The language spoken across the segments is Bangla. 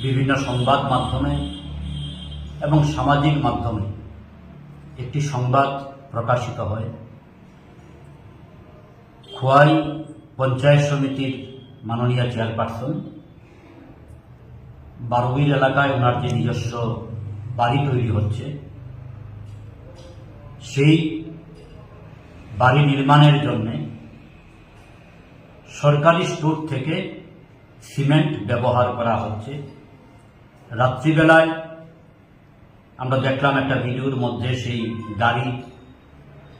বিভিন্ন সংবাদ মাধ্যমে এবং সামাজিক মাধ্যমে একটি সংবাদ প্রকাশিত হয়। খোয়াই পঞ্চায়েত সমিতির মাননীয় চেয়ারপারসন বারোবিল এলাকায় ওনার যে নিজস্ব বাড়ি তৈরি হচ্ছে, সেই বাড়ি নির্মাণের জন্য সরকারি স্টোর থেকে সিমেন্ট ব্যবহার করা হচ্ছে। রাত্রিবেলায় আমরা দেখলাম একটা ভিডিওর মধ্যে সেই গাড়ি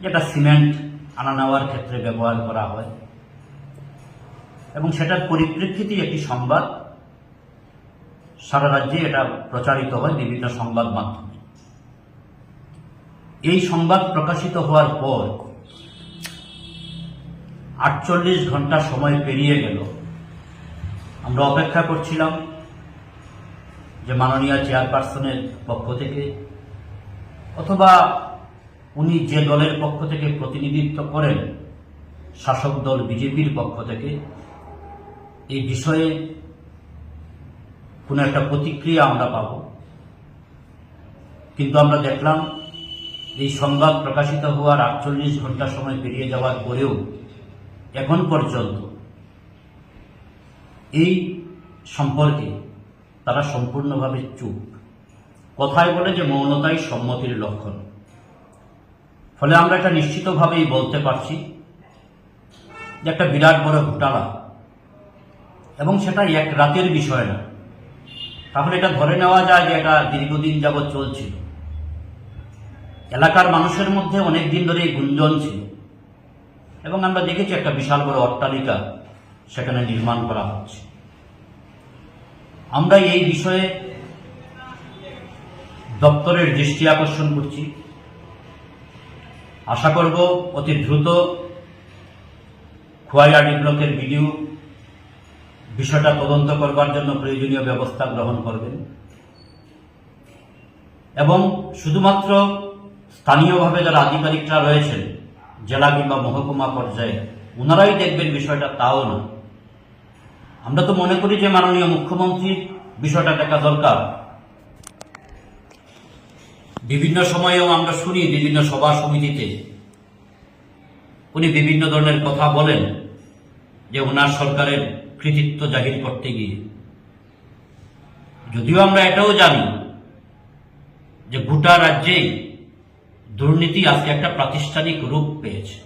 যেটা সিমেন্ট আনা নেওয়ার ক্ষেত্রে ব্যবহার করা হয় এবং সেটার পরিপ্রেক্ষিতে একটি সংবাদ সারা রাজ্যে এটা প্রচারিত হয় বিভিন্ন সংবাদ মাধ্যমে। এই সংবাদ প্রকাশিত হওয়ার পর 48 ঘন্টা সময় পেরিয়ে গেল। আমরা অপেক্ষা করছিলাম যে মাননীয় চেয়ারপারসনের পক্ষ থেকে অথবা উনি যে দলের পক্ষ থেকে প্রতিনিধিত্ব করেন, শাসক দল বিজেপির পক্ষ থেকে, এই বিষয়ে কোনো একটা প্রতিক্রিয়া আমরা পাব। কিন্তু আমরা দেখলাম এই সংবাদ প্রকাশিত হওয়ার 48 ঘন্টা সময় পেরিয়ে যাওয়ার পরেও এখন পর্যন্ত এই সম্পর্কে তারা সম্পূর্ণভাবে চুপ। কথায় বলে যে মৌনতাই সম্মতির লক্ষণ। ফলে আমরা এটা নিশ্চিতভাবেই বলতে পারছি যে একটা বিরাট বড় ঘোটালা, এবং সেটা এক রাতের বিষয় না। তাহলে এটা ধরে নেওয়া যায় যে এটা দীর্ঘদিন যাবৎ চলছিল। এলাকার মানুষের মধ্যে অনেক দিন ধরে এই গুঞ্জন ছিল এবং আমরা দেখেছি একটা বিশাল বড় অট্টালিকা সেখানে নির্মাণ করা হচ্ছে। আমরা এই বিষয়ে দপ্তরের দৃষ্টি আকর্ষণ করছি। আশা করব অতি দ্রুত খোয়াই আরডি ব্লকের বিডিও বিষয়টা তদন্ত করবার জন্য প্রয়োজনীয় ব্যবস্থা গ্রহণ করবেন এবং শুধুমাত্র স্থানীয়ভাবে যারা আধিকারিকরা রয়েছেন জেলা কিংবা মহকুমা পর্যায়ে ওনারাই দেখবেন বিষয়টা, তাও না। আমরা তো মনে করি যে মাননীয় মুখ্যমন্ত্রী বিষয়টা দেখা দরকার। বিভিন্ন সময়েও আমরা শুনি বিভিন্ন সভা সমিতিতে উনি বিভিন্ন ধরনের কথা বলেন যে ওনার সরকারের কৃতিত্ব জাহির করতে গিয়ে। যদিও আমরা এটাও জানি যে গোটা রাজ্যেই দুর্নীতি আজকে একটা প্রাতিষ্ঠানিক রূপ পেয়েছে।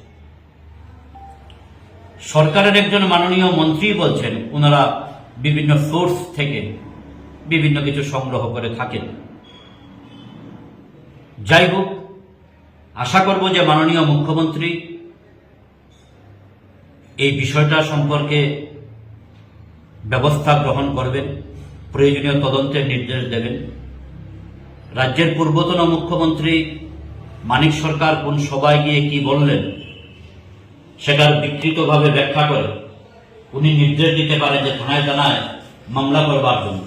সরকারের একজন মাননীয় মন্ত্রী বলছেন ওনারা বিভিন্ন সোর্স থেকে বিভিন্ন কিছু সংগ্রহ করে থাকেন। যাই হোক, আশা করব যে মাননীয় মুখ্যমন্ত্রী এই বিষয়টা সম্পর্কে ব্যবস্থা গ্রহণ করবেন, প্রয়োজনীয় তদন্তের নির্দেশ দেবেন। রাজ্যের পূর্বতন মুখ্যমন্ত্রী মানিক সরকার কোন সভায় গিয়ে কি বললেন সেটার বিকৃতভাবে ব্যাখ্যা করে উনি নির্দেশ দিতে পারেন যে থানায় থানায় মামলা করবার জন্য।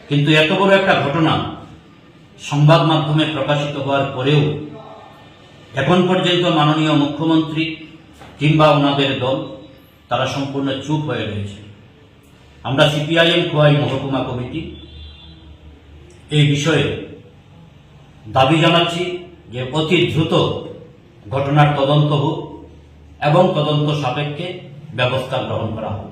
কিন্তু এত বড় একটা ঘটনা সংবাদ মাধ্যমে প্রকাশিত হওয়ার পরেও এখন পর্যন্ত মাননীয় মুখ্যমন্ত্রী কিংবা ওনাদের দল তারা সম্পূর্ণ চুপ হয়ে রয়েছে। আমরা সিপিআইএম খোয়াই মহকুমা কমিটি এই বিষয়ে দাবি জানাচ্ছি যে অতি দ্রুত ঘটনার তদন্ত হোক এবং তদন্ত সাপেক্ষে ব্যবস্থা গ্রহণ করা হোক।